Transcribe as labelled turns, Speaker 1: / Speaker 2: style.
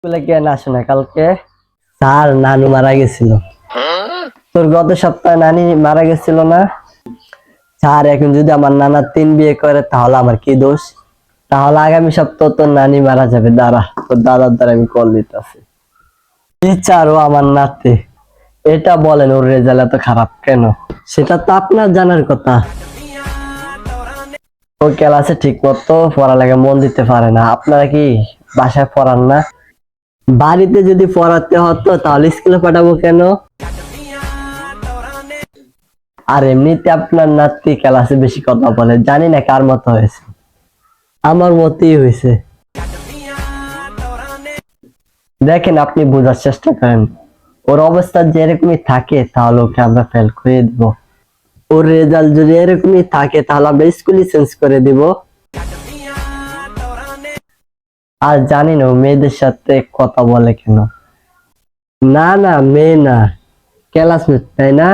Speaker 1: স্কুলে কেন আসে না কালকে? স্যার, নানু মারা গেছিল। তোর গত সপ্তাহে নানি মারা গেছিল না? স্যার, এখন যদি আমার নানা 3 বিয়ে করে তাহলে আমার কি দোষ? তাহলে আগামী সপ্তাহ তোর নানি মারা যাবে। দাঁড়া, তোর দাদার দ্বারা আমি কল দিতেছি। টিচার, ও আমার নাতি। এটা বলেন, ওর রেজাল্ট এত খারাপ কেন? সেটা তো আপনার জানার কথা। ও ক্লাসে ঠিক মতো পড়ালেখা মন দিতে পারে না। আপনারা কি বাসায় পড়ান না? বাড়িতে যদি পড়াতে হতো তাহলে স্কুলে পাঠাবো কেন? আর এমনিতে আপনার নাতি ক্লাসে বেশি কথা বলে, জানি না কার মতো হয়েছে। আমার মতই হয়েছে। দেখেন, আপনি বোঝার চেষ্টা করেন। ওর অবস্থা যে এরকমই থাকে তাহলে ওকে আমরা ফেল করে দিব। ওর রেজাল্ট যদি এরকমই থাকে তাহলে আমরা স্কুলই চেঞ্জ করে দিব। আর জানি না ও মেয়েদের সাথে কথা বলে কেন। না না, মেয়ে না, ক্লাসমেট, তাই না?